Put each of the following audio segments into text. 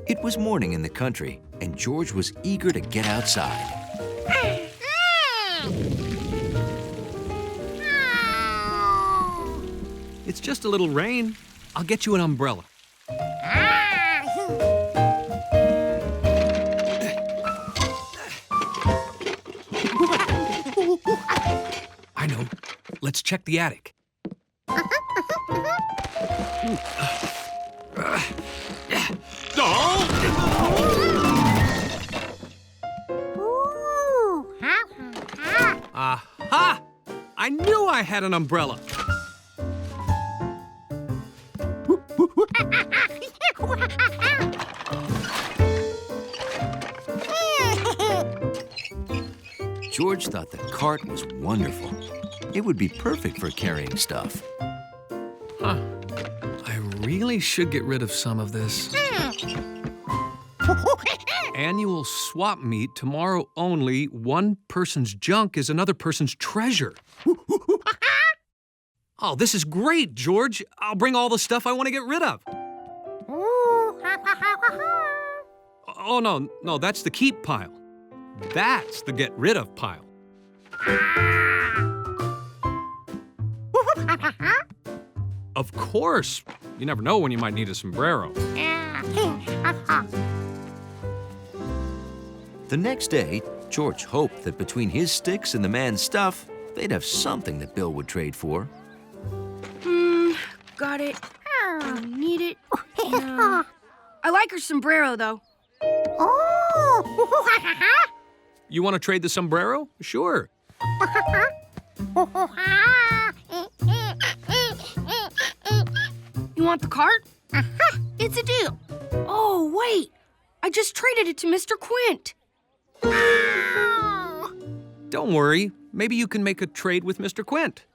It was morning in the country, and George was eager to get outside. It's just a little rain. I'll get you an umbrella. I know. Let's check the attic. Aha! I knew I had an umbrella. George thought the cart was wonderful. It would be perfect for carrying stuff. Huh. I really should get rid of some of this. Annual swap meet tomorrow only. One person's junk is another person's treasure. Oh, this is great, George. I'll bring all the stuff I want to get rid of. Oh, no, that's the keep pile. That's the get rid of pile. Of course. You never know when you might need a sombrero. The next day, George hoped that between his sticks and the man's stuff, they'd have something that Bill would trade for. Got it. Need it. No. I like her sombrero, though. You want to trade the sombrero? Sure. You want the cart? It's a deal. Oh, wait. I just traded it to Mr. Quint. Don't worry. Maybe you can make a trade with Mr. Quint.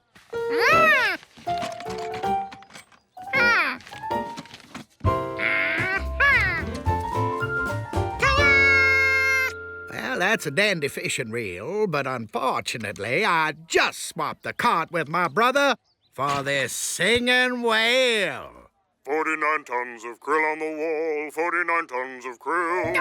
Well, that's a dandy fishing reel, but unfortunately, I just swapped the cart with my brother for this singing whale. 49 tons of krill on the wall, 49 tons of krill.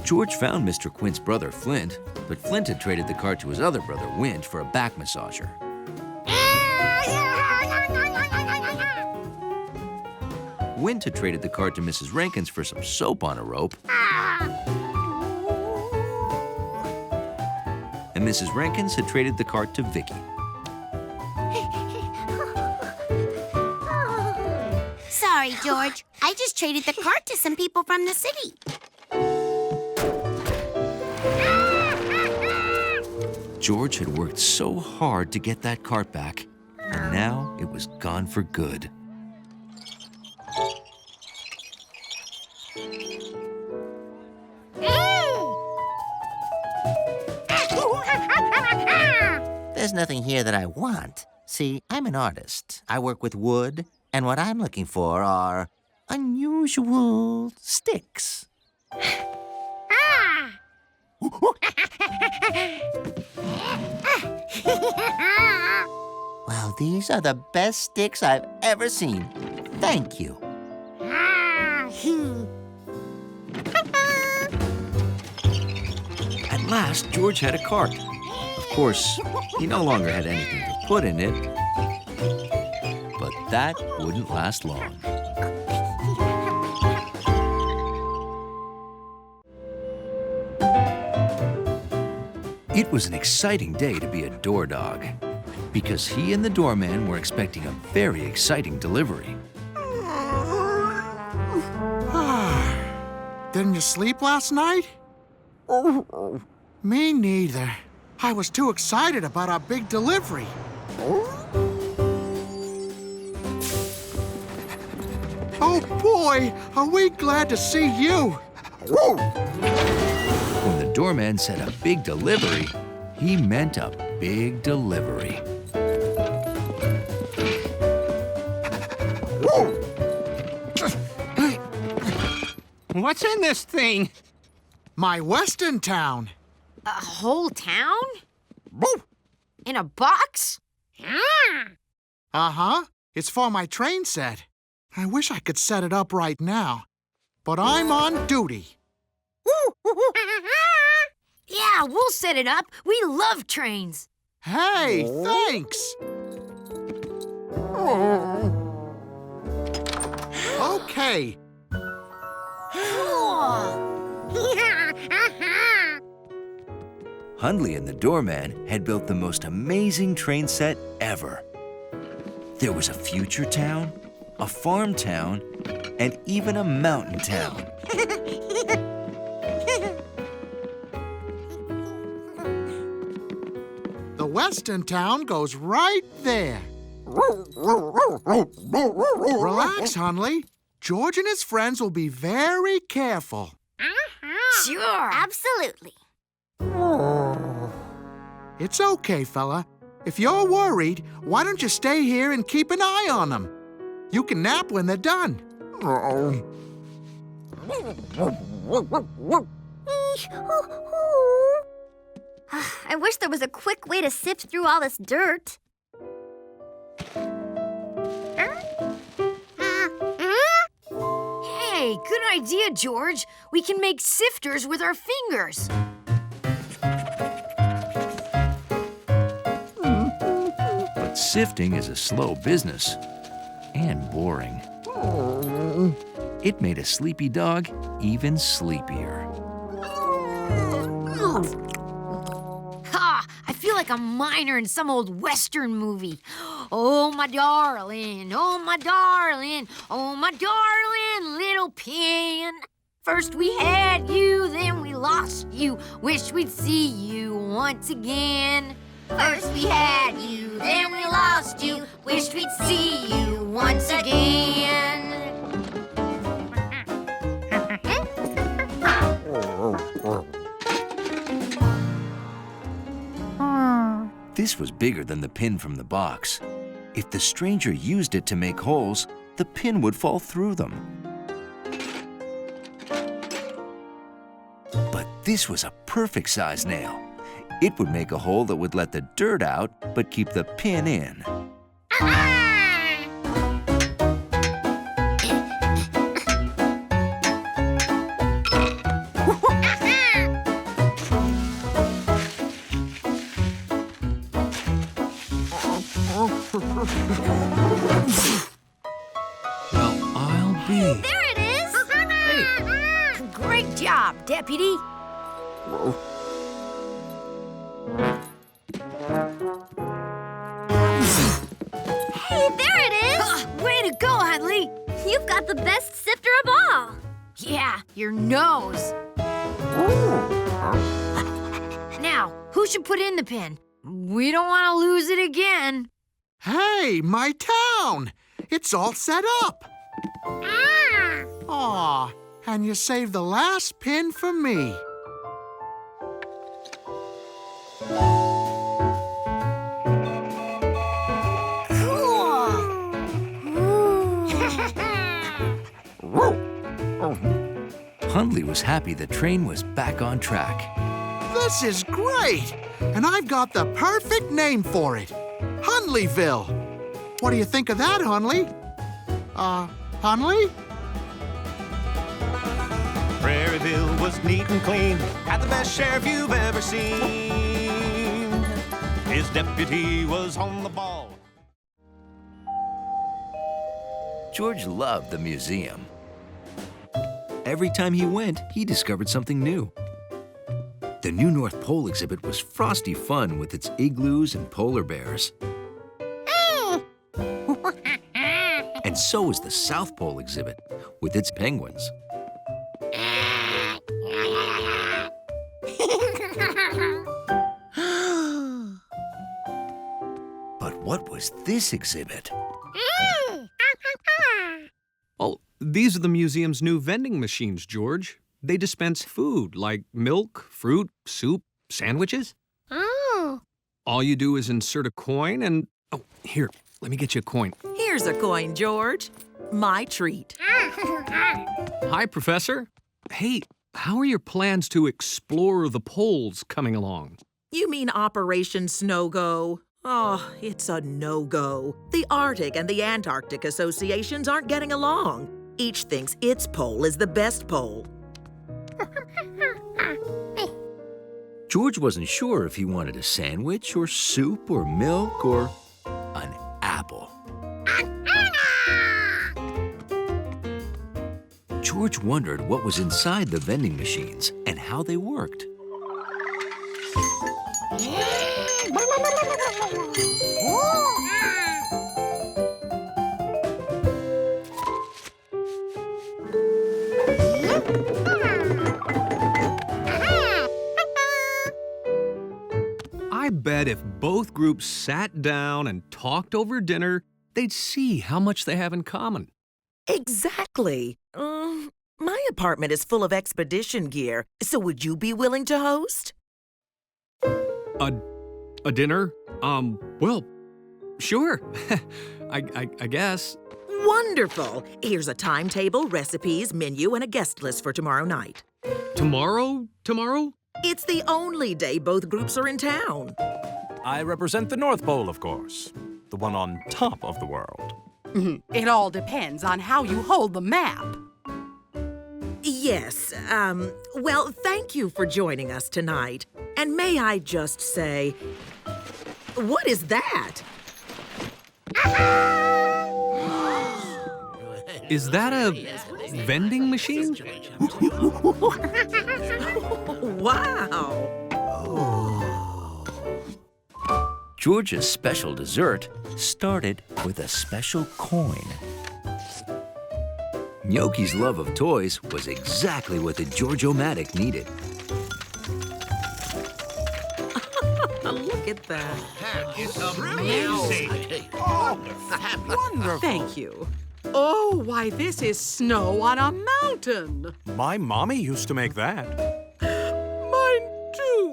George found Mr. Quint's brother, Flint, but Flint had traded the cart to his other brother, Winch, for a back massager. Wint had traded the cart to Mrs. Rankins for some soap on a rope. And Mrs. Rankins had traded the cart to Vicky. Sorry, George. I just traded the cart to some people from the city. George had worked so hard to get that cart back, and now it was gone for good. There's nothing here that I want. See, I'm an artist. I work with wood, and what I'm looking for are unusual sticks. Well, these are the best sticks I've ever seen. Thank you. At last, George had a cart. Of course, he no longer had anything to put in it, but that wouldn't last long. It was an exciting day to be a door dog, because he and the doorman were expecting a very exciting delivery. Didn't you sleep last night? Me neither. I was too excited about our big delivery. Oh boy, are we glad to see you. When the doorman said a big delivery, he meant a big delivery. What's in this thing? My Western town. A whole town? In a box? Uh-huh. It's for my train set. I wish I could set it up right now. But I'm on duty. Yeah, we'll set it up. We love trains. Hey, thanks. Okay. Hundley and the doorman had built the most amazing train set ever. There was a future town, a farm town, and even a mountain town. The western town goes right there. Relax, Hundley. George and his friends will be very careful. Sure. Absolutely. It's okay, fella. If you're worried, why don't you stay here and keep an eye on them? You can nap when they're done. I wish there was a quick way to sift through all this dirt. Hey, good idea, George. We can make sifters with our fingers. But sifting is a slow business and boring. It made a sleepy dog even sleepier. Ha! I feel like a miner in some old Western movie. Oh, my darling, oh, my darling, oh, my darling little pin. First we had you, then we lost you. Wish we'd see you once again. First we had you, then we lost you. Wish we'd see you once again. This was bigger than the pin from the box. If the stranger used it to make holes, the pin would fall through them. But this was a perfect size nail. It would make a hole that would let the dirt out, but keep the pin in. Well, I'll be. There it is! Great job, Deputy. Hey, there it is! Way to go, Hundley. You've got the best sifter of all. Yeah, your nose. Now, who should put in the pin? We don't want to lose it again. Hey, my town! It's all set up. Aw, and you saved the last pin for me. Hundley was happy the train was back on track. This is great! And I've got the perfect name for it. Hundleyville. What do you think of that, Hundley? Hundley? Prairieville was neat and clean, had the best sheriff you've ever seen. His deputy was on the ball. George loved the museum. Every time he went, he discovered something new. The New North Pole exhibit was frosty fun with its igloos and polar bears. And so was the South Pole exhibit with its penguins. But what was this exhibit? Well, these are the museum's new vending machines, George. They dispense food like milk, fruit, soup, sandwiches. Oh. All you do is insert a coin and... Oh, here, let me get you a coin. Here's a coin, George. My treat. Hi, Professor. Hey, how are your plans to explore the poles coming along? You mean Operation Snow Go? Oh, it's a no-go. The Arctic and the Antarctic associations aren't getting along. Each thinks its pole is the best pole. George wasn't sure if he wanted a sandwich or soup or milk or an apple. George wondered what was inside the vending machines and how they worked. I bet if both groups sat down and talked over dinner, they'd see how much they have in common. Exactly. My apartment is full of expedition gear, so would you be willing to host? A dinner? Well, sure. I guess. Wonderful. Here's a timetable, recipes, menu, and a guest list for tomorrow night. Tomorrow? It's the only day both groups are in town. I represent the North Pole, of course. The one on top of the world. It all depends on how you hold the map. Yes, well, thank you for joining us tonight. And may I just say, what is that? Is that a vending machine? Wow! George's special dessert started with a special coin. Gnocchi's love of toys was exactly what the George-O-Matic needed. Look at that. It's amazing. Wonderful. Thank you. Oh, why, this is snow on a mountain. My mommy used to make that. Mine too.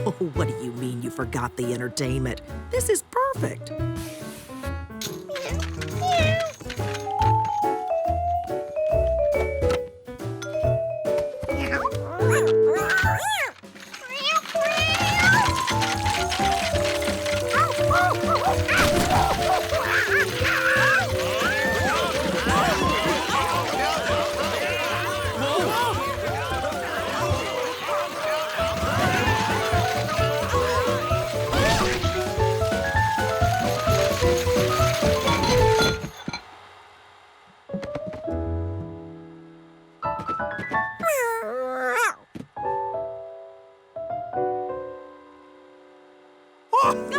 Oh, what do you mean you forgot the entertainment? This is perfect.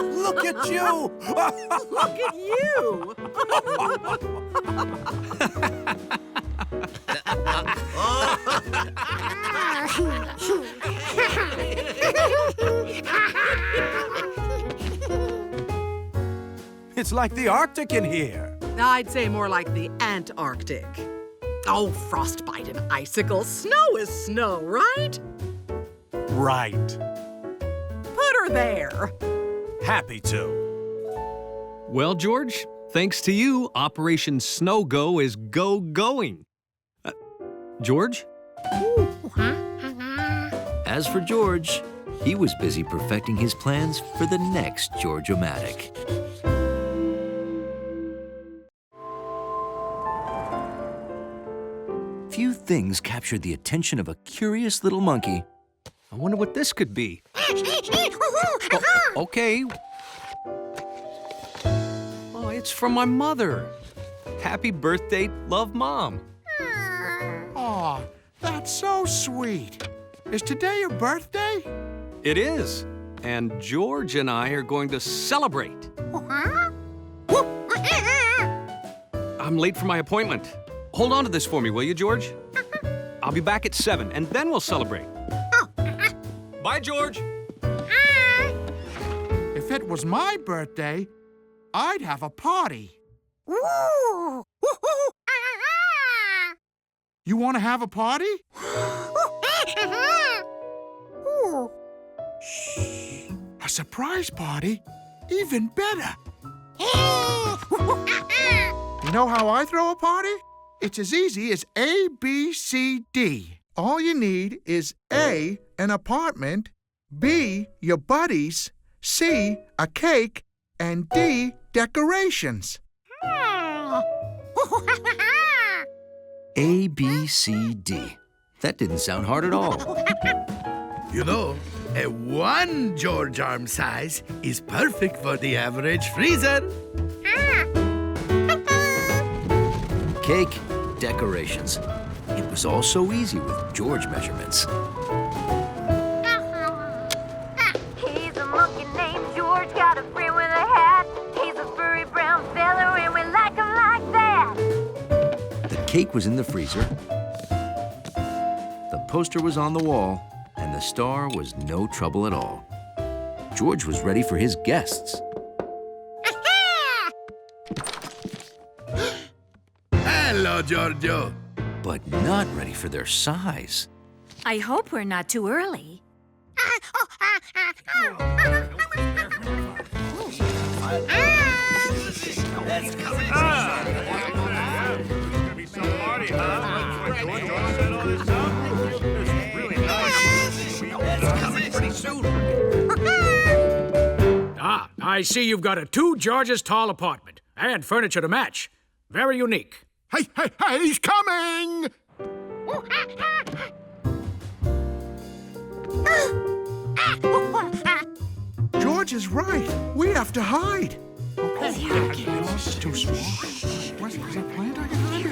Look at you! Look at you! It's like the Arctic in here. I'd say more like the Antarctic. Oh, frostbite and icicles. Snow is snow, right? Right. Put her there. Happy to. Well, George, thanks to you, Operation Snow Go is going. George? As for George, he was busy perfecting his plans for the next George-O-Matic. Few things captured the attention of a curious little monkey. I wonder what this could be. Okay. Oh, it's from my mother. Happy birthday, love, Mom. Aw, that's so sweet. Is today your birthday? It is. And George and I are going to celebrate. I'm late for my appointment. Hold on to this for me, will you, George? I'll be back at 7, and then we'll celebrate. Bye, George. If it was my birthday, I'd have a party. You want to have a party? Shh. A surprise party? Even better. You know how I throw a party? It's as easy as A, B, C, D. All you need is A, an apartment, B, your buddies, C, a cake, and D, decorations. A, B, C, D. That didn't sound hard at all. You know, a 1 George arm size is perfect for the average freezer. Cake, decorations. It was all so easy with George measurements. He's a monkey named George, got a friend with a hat. He's a furry brown feather, and we like him like that. The cake was in the freezer. The poster was on the wall, and the star was no trouble at all. George was ready for his guests. Hello, Giorgio. But not ready for their size. I hope we're not too early. I see you've got a 2 Georges tall apartment and furniture to match. Very unique. Hey, he's coming! George is right. We have to hide. Okay. It's too small. Where's that plant I can hide?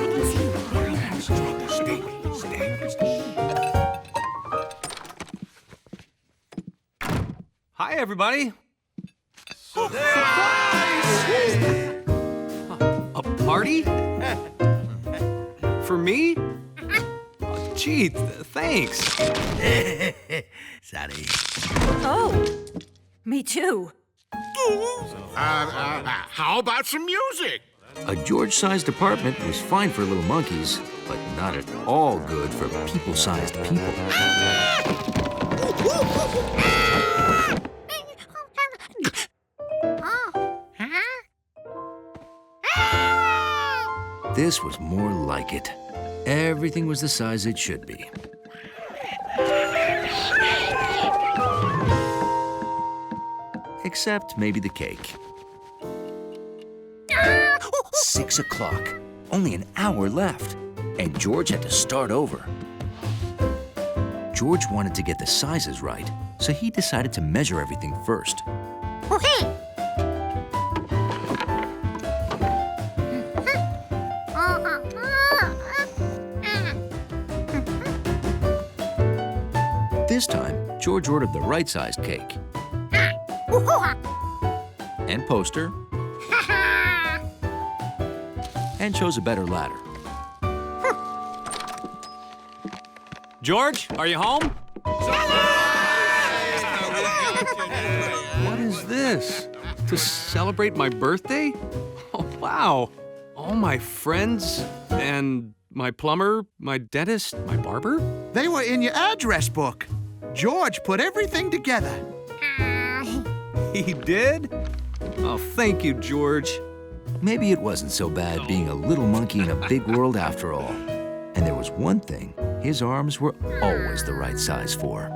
Hi, everybody. A party? For me? Oh, gee, thanks. Sorry. Oh, me too. How about some music? A George-sized apartment was fine for little monkeys, but not at all good for people-sized people. This was more like it. Everything was the size it should be. Except maybe the cake. 6 o'clock. Only an hour left. And George had to start over. George wanted to get the sizes right, so he decided to measure everything first. This time, George ordered the right-sized cake. And poster. And chose a better ladder. George, are you home? What is this? To celebrate my birthday? Oh, wow. All my friends and my plumber, my dentist, my barber? They were in your address book. George put everything together. He did? Oh, thank you, George. Maybe it wasn't so bad being a little monkey in a big world after all. And there was one thing his arms were always the right size for.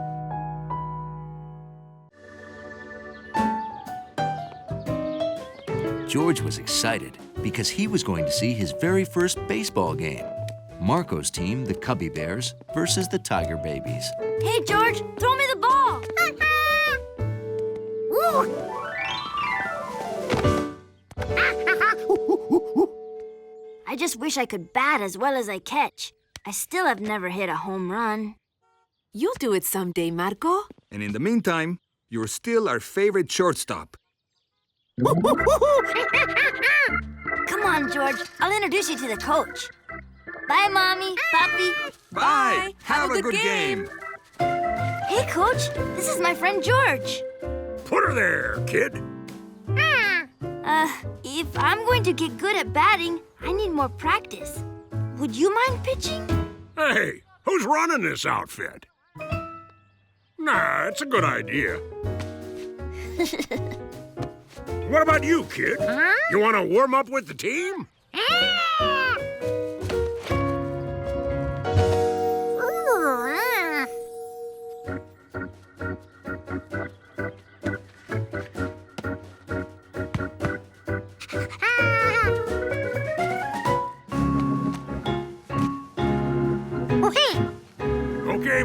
George was excited because he was going to see his very first baseball game. Marco's team, the Cubby Bears, versus the Tiger Babies. Hey, George, throw me the ball. I just wish I could bat as well as I catch. I still have never hit a home run. You'll do it someday, Marco. And in the meantime, you're still our favorite shortstop. Come on, George. I'll introduce you to the coach. Bye, Mommy, Papi. Bye. Have a good game. Hey, Coach. This is my friend George. Put her there, kid. If I'm going to get good at batting, I need more practice. Would you mind pitching? Hey, who's running this outfit? Nah, it's a good idea. What about you, kid? You want to warm up with the team?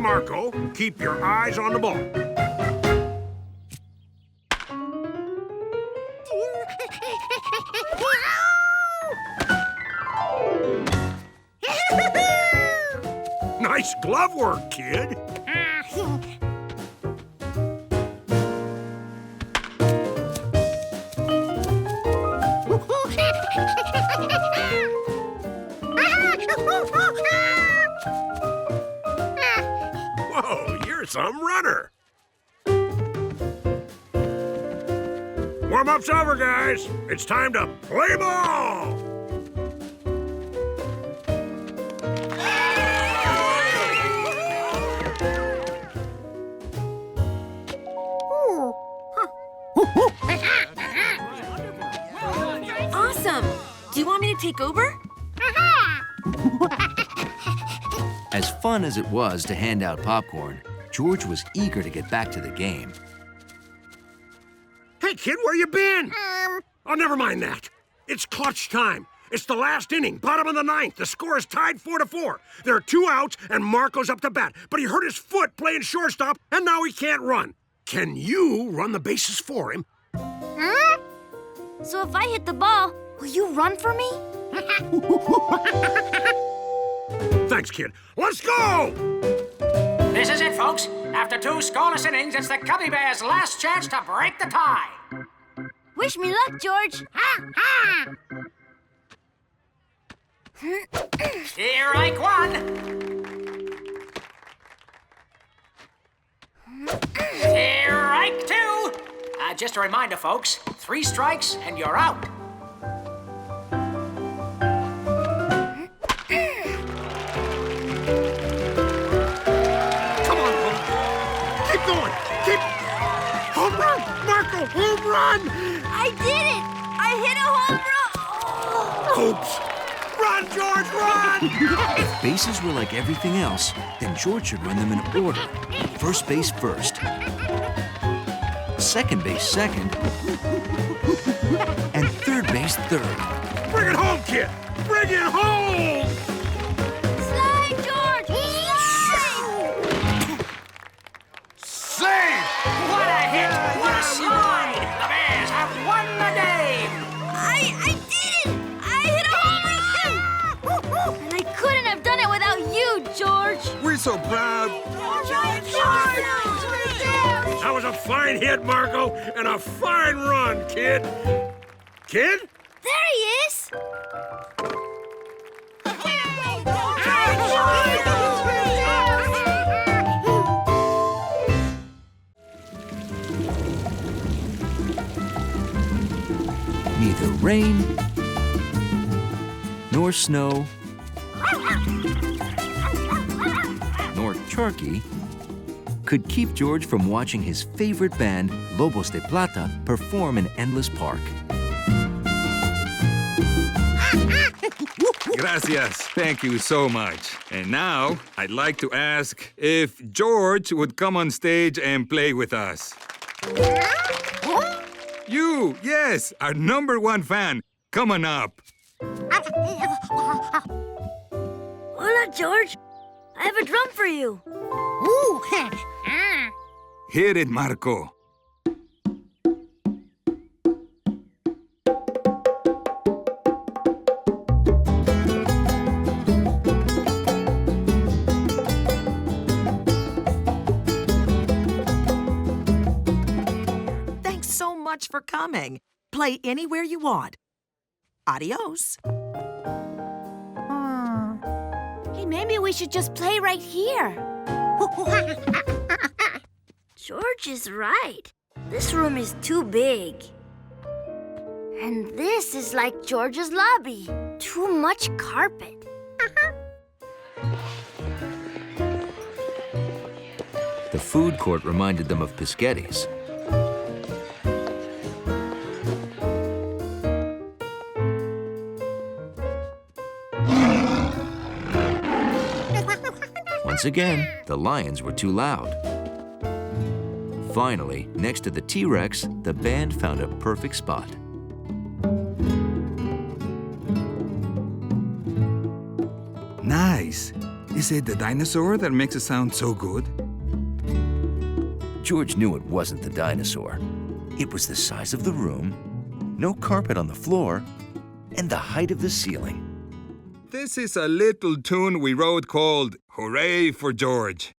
Marco, keep your eyes on the ball. Nice glove work, kid. Whoa, you're some runner. Warm-up's over, guys. It's time to play ball. Awesome! Do you want me to take over? As fun as it was to hand out popcorn, George was eager to get back to the game. Hey, kid, where you been? Oh, never mind that. It's clutch time. It's the last inning, bottom of the ninth. The score is tied 4-4. There are 2 outs, and Marco's up to bat. But he hurt his foot playing shortstop, and now he can't run. Can you run the bases for him? Huh? So if I hit the ball, will you run for me? Thanks, kid. Let's go! This is it, folks. After 2 scoreless innings, it's the Cubby Bears' last chance to break the tie. Wish me luck, George. Strike 1. Strike 2. Just a reminder, folks. 3 strikes and you're out. Come on, Hope. Keep going. Keep... Home run! Marco, home run! I did it! I hit a home run! Oops. Run, George, run! If bases were like everything else, then George should run them in order. First base first, second base second, and third base third. Bring it home, kid! Bring it home! Slide, George! Slide! Save! What a hit! What a slide! The Bears have won the game! I did it! I hit a home run! And I couldn't have done it without you, George! We're so proud. That was a fine hit, Marco, and a fine run, kid. Kid? There he is! Neither rain nor snow nor Charky could keep George from watching his favorite band, Lobos de Plata, perform in Endless Park. Gracias. Thank you so much. And now, I'd like to ask if George would come on stage and play with us. You, yes, our #1 fan. Come on up. Hola, George. I have a drum for you. Ooh. Hit it, Marco. Thanks so much for coming. Play anywhere you want. Adios. Hey, maybe we should just play right here. George is right. This room is too big. And this is like George's lobby. Too much carpet. The food court reminded them of Piscetti's. Once again, the lions were too loud. Finally, next to the T-Rex, the band found a perfect spot. Nice. Is it the dinosaur that makes it sound so good? George knew it wasn't the dinosaur. It was the size of the room, no carpet on the floor, and the height of the ceiling. This is a little tune we wrote called Hooray for George.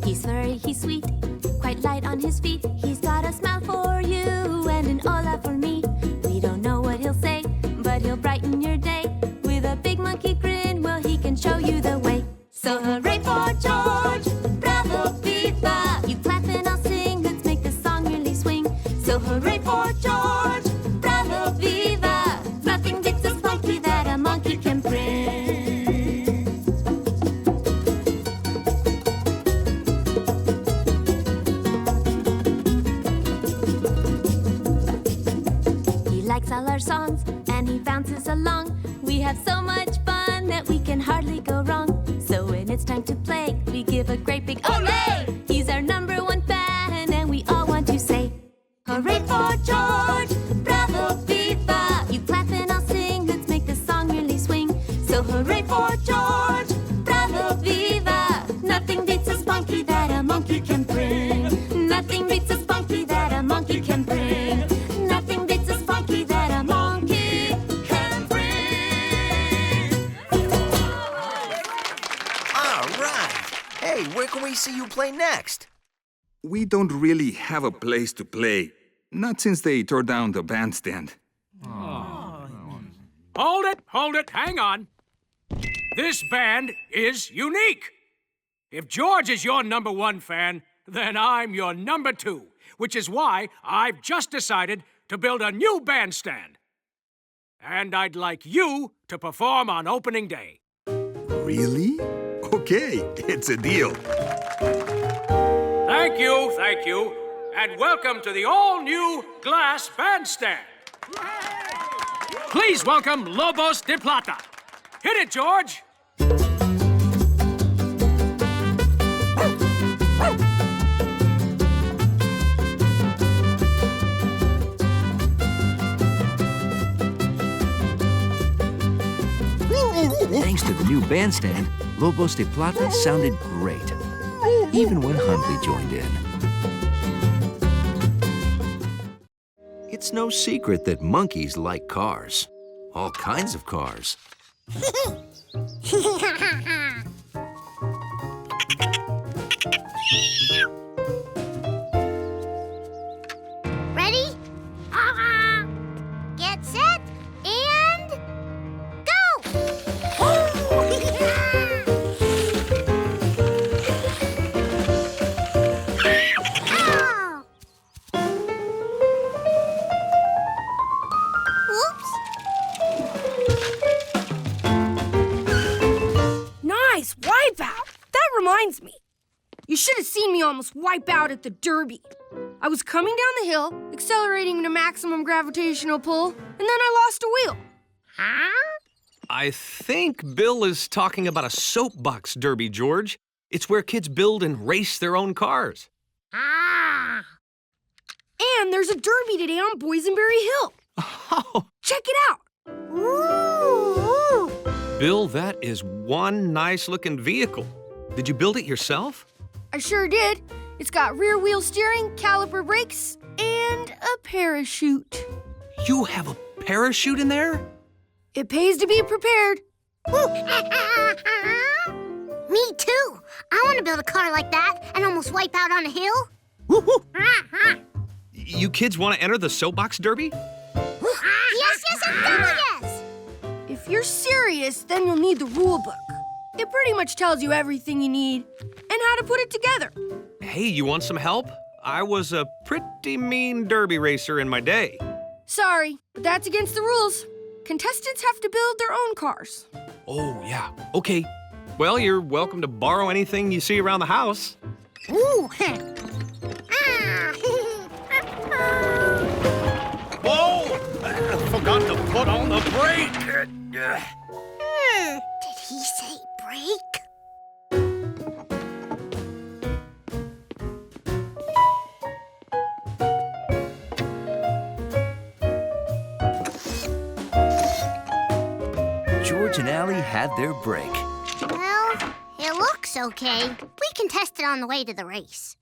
He's furry, he's sweet, quite light on his feet. He's got a smile for you and an hola for me. We don't know what he'll say, but he'll brighten your day. With a big monkey grin, well, he can show you the way. So hooray for George, bravo, viva. You clap and I'll sing, let's make the song really swing. So hooray for George, bravo, viva. Nothing beats a spunky that a monkey can bring. He likes all our songs and he bounces along. We have so much fun that we can hardly go wrong. So when it's time to play, we give a great big olay! He's our #1 fan and we all want to say, hooray for George, bravo, viva. You clap and I'll sing, let's make the song really swing. So hooray for George, bravo, viva. Nothing beats a spunky that a monkey can bring. Nothing beats a spunky that a monkey can bring. Nothing beats a spunky that a monkey can bring. All right. Hey, where can we see you play next? We don't really have a place to play. Not since they tore down the bandstand. Hold it, hang on. This band is unique. If George is your #1 fan, then I'm your #2, which is why I've just decided to build a new bandstand. And I'd like you to perform on opening day. Really? Okay, it's a deal. Thank you, and welcome to the all-new glass bandstand. Please welcome Lobos de Plata. Hit it, George. Thanks to the new bandstand, Lobos de Plata sounded great, even when Hundley joined in. It's no secret that monkeys like cars. All kinds of cars. Ready? Get set and go! Nice wipeout! That reminds me. You should have seen me almost wipe out at the Derby. I was coming down the hill, accelerating to maximum gravitational pull, and then I lost a wheel. I think Bill is talking about a soapbox derby, George. It's where kids build and race their own cars. And there's a derby today on Boysenberry Hill. Oh. Check it out. Bill, that is one nice-looking vehicle. Did you build it yourself? I sure did. It's got rear wheel steering, caliper brakes, and a parachute. You have a parachute in there? It pays to be prepared. Me too. I want to build a car like that and almost wipe out on a hill. You kids want to enter the soapbox derby? Yes, and double yes! If you're serious, then you'll need the rule book. It pretty much tells you everything you need and how to put it together. Hey, you want some help? I was a pretty mean derby racer in my day. Sorry, but that's against the rules. Contestants have to build their own cars. Oh, yeah. Okay. Well, you're welcome to borrow anything you see around the house. Ooh. Whoa! I forgot to put on the brake. Did he say brake? George and Allie had their break. Well, it looks okay. We can test it on the way to the race.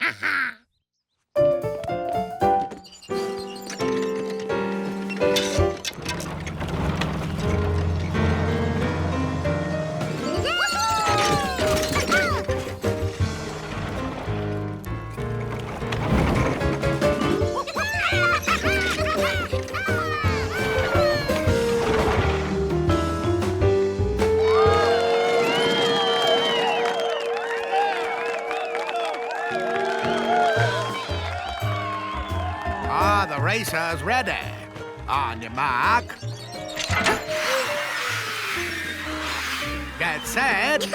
Are the racers ready? On your mark. Get set. It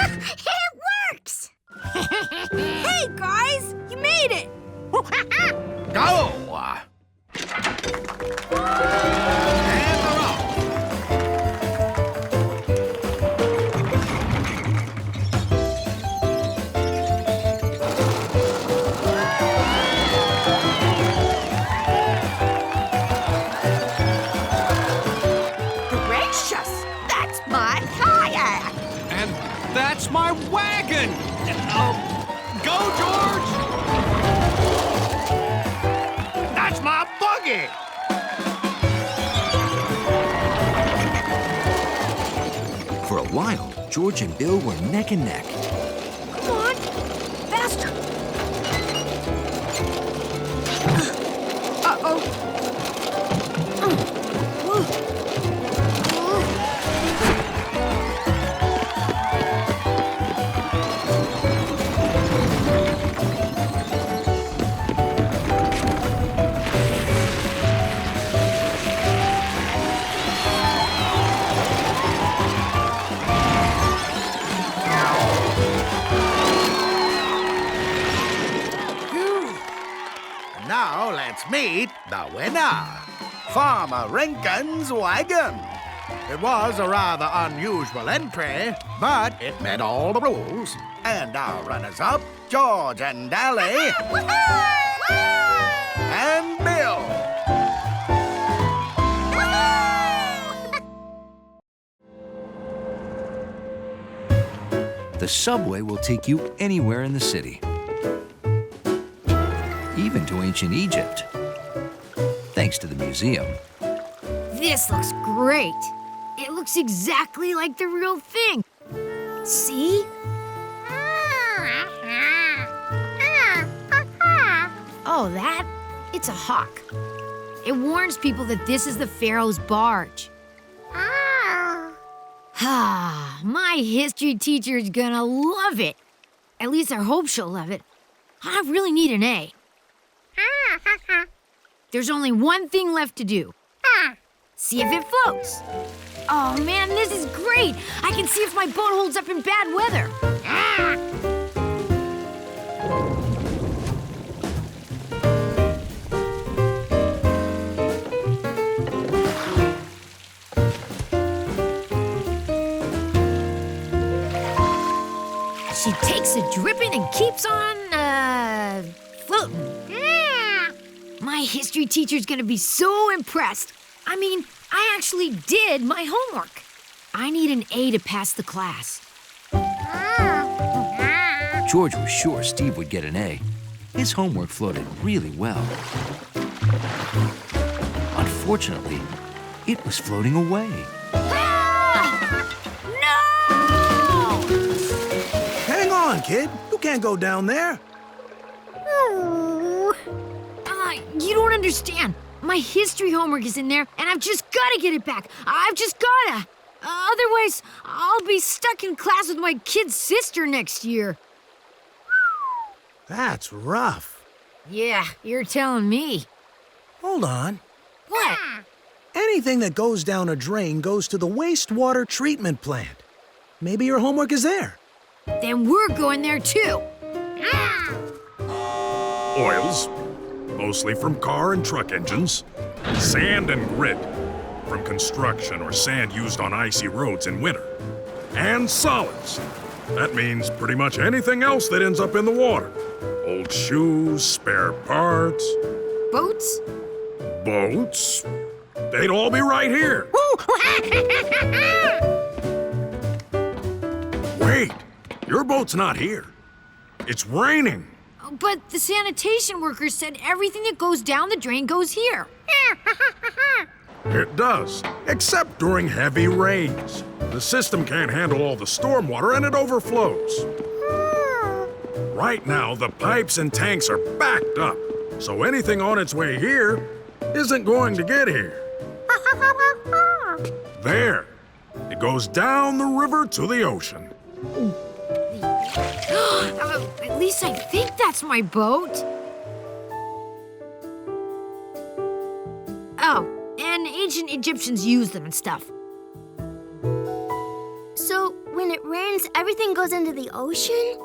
works! Hey, guys! You made it! Go! And they're off. Gracious! That's my kayak! And that's my wagon! Go, George! That's my buggy! For a while, George and Bill were neck and neck. Come on! Faster! Uh-oh. Now let's meet the winner, Farmer Rinkin's wagon. It was a rather unusual entry, but it met all the rules. And our runners-up, George and Allie, and Bill. The subway will take you anywhere in the city, even to ancient Egypt, thanks to the museum. This looks great. It looks exactly like the real thing. See? Oh, that? It's a hawk. It warns people that this is the pharaoh's barge. Ah, my history teacher's gonna love it. At least I hope she'll love it. I really need an A. There's only one thing left to do. See if it floats. Oh man, this is great. I can see if my boat holds up in bad weather. She takes a dripping and keeps on, floating. My history teacher's gonna be so impressed. I mean, I actually did my homework. I need an A to pass the class. George was sure Steve would get an A. His homework floated really well. Unfortunately, it was floating away. Hang on, kid. You can't go down there. You don't understand. My history homework is in there, and I've just gotta get it back. I've just gotta. Otherwise, I'll be stuck in class with my kid's sister next year. That's rough. Yeah, you're telling me. Hold on. What? Anything that goes down a drain goes to the wastewater treatment plant. Maybe your homework is there. Then we're going there too. Oils, mostly from car and truck engines. Sand and grit, from construction or sand used on icy roads in winter. And solids. That means pretty much anything else that ends up in the water. Old shoes, spare parts. Boats? Boats. They'd all be right here. Wait! Your boat's not here. It's raining. But the sanitation workers said everything that goes down the drain goes here. It does, except during heavy rains. The system can't handle all the stormwater and it overflows. Right now, the pipes and tanks are backed up, so anything on its way here isn't going to get here. There. It goes down the river to the ocean. At least I think that's my boat. Oh, and ancient Egyptians used them and stuff. So, when it rains, everything goes into the ocean?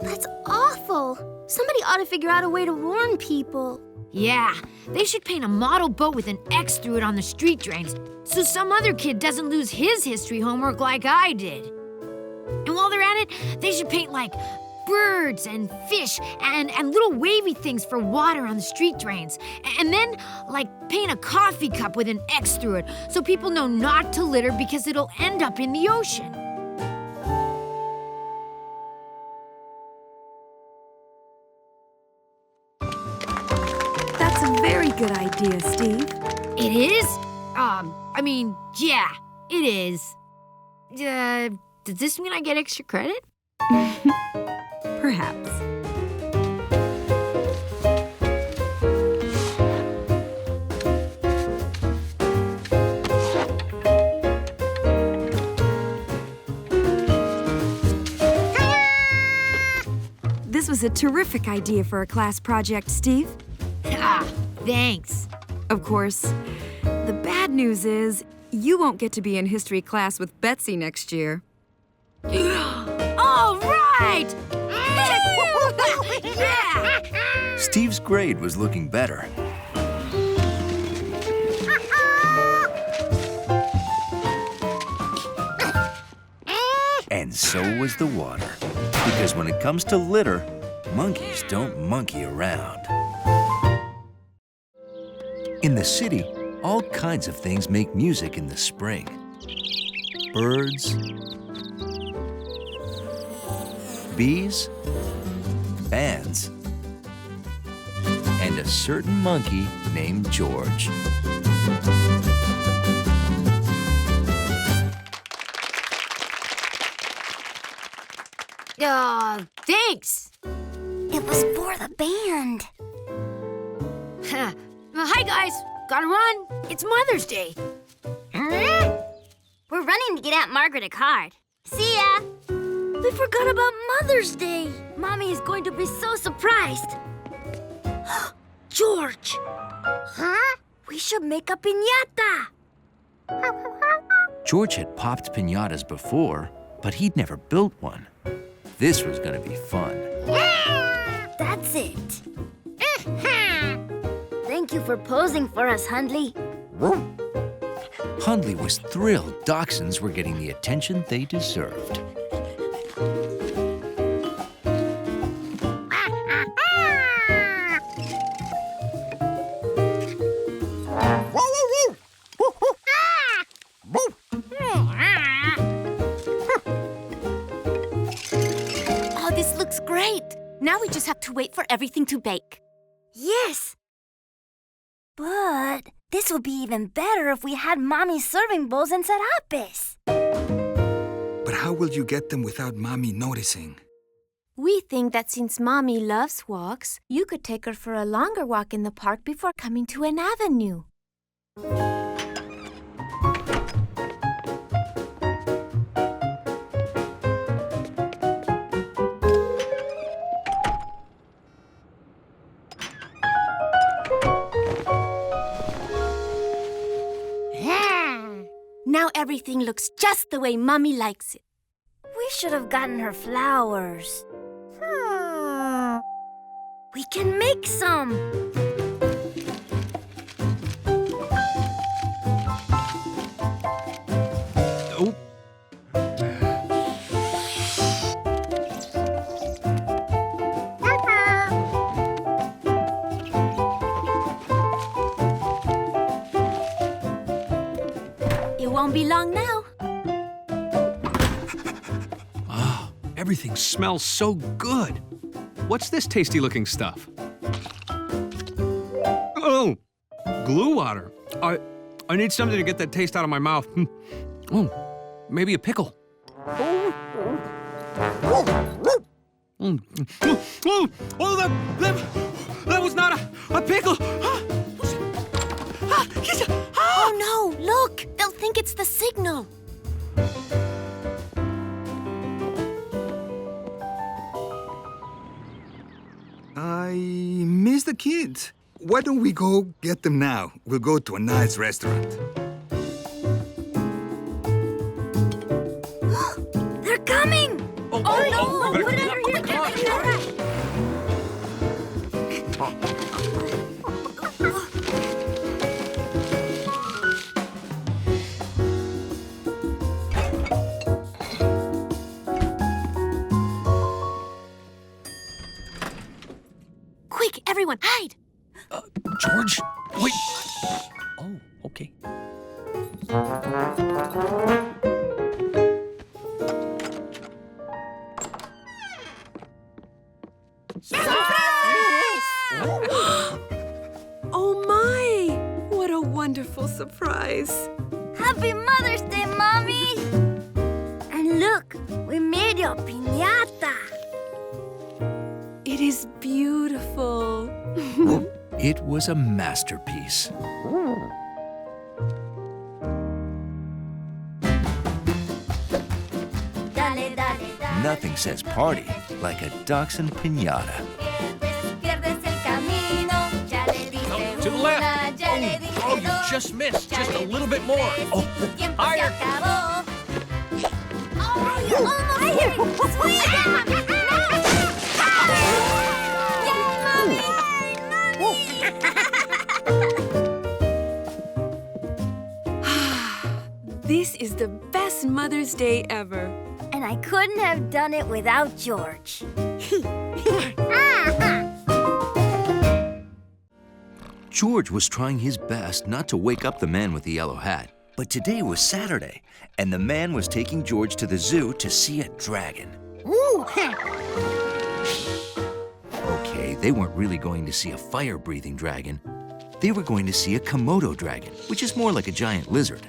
That's awful. Somebody ought to figure out a way to warn people. Yeah, they should paint a model boat with an X through it on the street drains so some other kid doesn't lose his history homework like I did. And while they're at it, they should paint like birds and fish and little wavy things for water on the street drains. And then, like, paint a coffee cup with an X through it so people know not to litter because it'll end up in the ocean. That's a very good idea, Steve. It is? I mean, yeah, it is. Does this mean I get extra credit? Perhaps. This was a terrific idea for a class project, Steve. Ah, thanks. Of course, the bad news is you won't get to be in history class with Betsy next year. All right! Yeah! Steve's grade was looking better. And so was the water. Because when it comes to litter, monkeys don't monkey around. In the city, all kinds of things make music in the spring. Birds, bees, bands, and a certain monkey named George. Thanks. It was for the band. Hi, guys. Gotta run. It's Mother's Day. We're running to get Aunt Margaret a card. See ya. We forgot about Mother's Day. Mommy is going to be so surprised. George. Huh? We should make a piñata. George had popped piñatas before, but he'd never built one. This was gonna be fun. That's it. Thank you for posing for us, Hundley. Hundley was thrilled dachshunds were getting the attention they deserved. Oh, this looks great. Now we just have to wait for everything to bake. Yes. But this would be even better if we had Mommy's serving bowls and sarapes. But how will you get them without Mommy noticing? We think that since Mommy loves walks, you could take her for a longer walk in the park before coming to an avenue. Now everything looks just the way Mommy likes it. We should have gotten her flowers. We can make some. Oh. It won't be long now. Everything smells so good. What's this tasty-looking stuff? Oh, glue water. I need something to get that taste out of my mouth. Oh, maybe a pickle. That was not a pickle. Oh no, look! They'll think it's the signal. I miss the kids. Why don't we go get them now? We'll go to a nice restaurant. They're coming! Oh no! better Put it come under here. Quick, everyone, hide! George, wait. Oh, okay. Oh my! What a wonderful surprise. Happy Mother's Day, Mommy! And look, we made your piñata. It is beautiful. It was a masterpiece. Dale, dale, dale. Nothing says party like a dachshund piñata. Pierdes el camino, ya le diste To the una, left. ya le diste Oh, you dos, just missed. ya Just a le little bit diste more. tres, Oh, tu tiempo higher. se acabó. Oh, you're almost here. Sweet. This is the best Mother's Day ever. And I couldn't have done it without George. George was trying his best not to wake up the man with the yellow hat. But today was Saturday, and the man was taking George to the zoo to see a dragon. Ooh! Okay, they weren't really going to see a fire-breathing dragon. They were going to see a Komodo dragon, which is more like a giant lizard.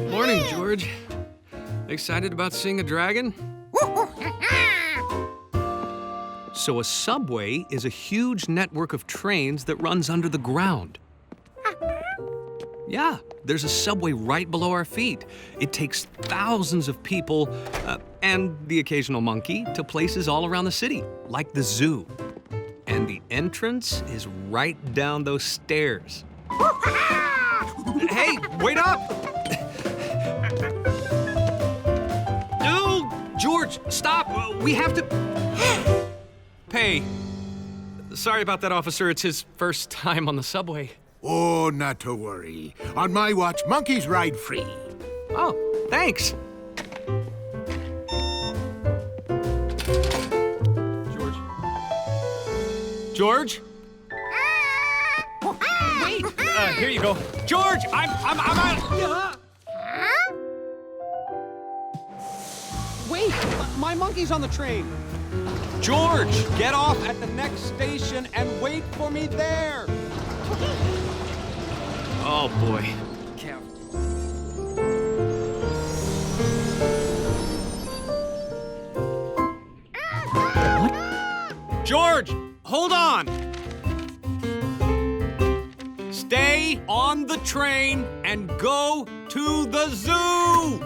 Morning, George. Excited about seeing a dragon? So a subway is a huge network of trains that runs under the ground. Yeah, there's a subway right below our feet. It takes thousands of people and the occasional monkey to places all around the city, like the zoo. And the entrance is right down those stairs. Hey, wait up! No, George, stop! We have to pay. Sorry about that, officer. It's his first time on the subway. Oh, not to worry. On my watch, monkeys ride free. Oh, thanks. George? Wait! Here you go. George, I'm out. Wait, my monkey's on the train. George, get off at the next station and wait for me there. Oh, boy. What? George, hold on. Stay on the train and go to the zoo.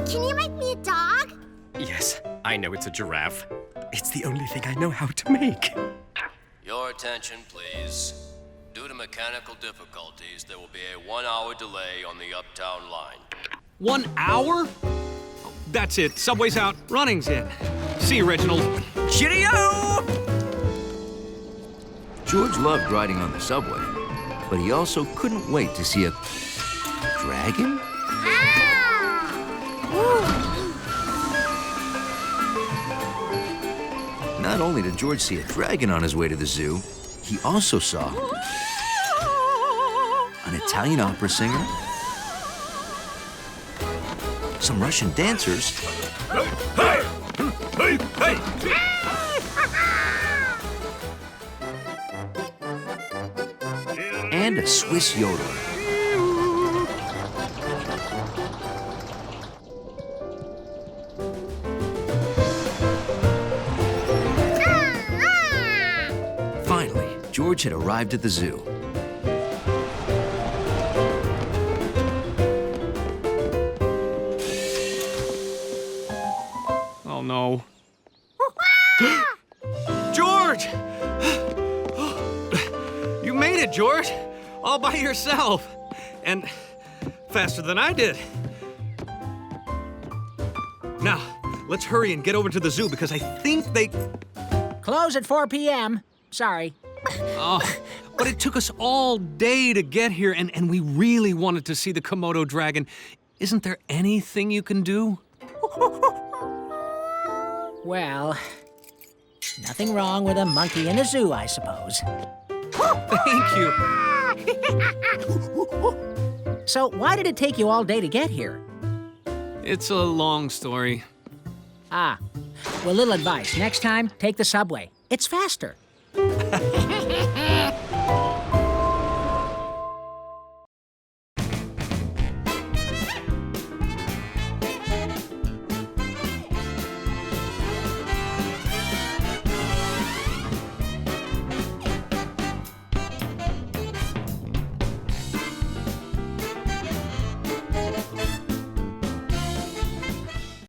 Can you make me a dog? Yes, I know it's a giraffe. It's the only thing I know how to make. Your attention, please. Due to mechanical difficulties, there will be a 1-hour delay on the Uptown line. 1 hour? That's it. Subway's out. Running's in. See you, Reginald. Cheerio! George loved riding on the subway, but he also couldn't wait to see a dragon? Not only did George see a dragon on his way to the zoo, he also saw an Italian opera singer, some Russian dancers, and a Swiss yodeler. Finally, George had arrived at the zoo. Oh, no. George! You made it, George. All by yourself. And faster than I did. Now, let's hurry and get over to the zoo because I think they... Close at 4 p.m. Sorry. Oh, but it took us all day to get here, and we really wanted to see the Komodo dragon. Isn't there anything you can do? Well, nothing wrong with a monkey in a zoo, I suppose. Thank you. So, why did it take you all day to get here? It's a long story. Ah, well, little advice. Next time, take the subway. It's faster.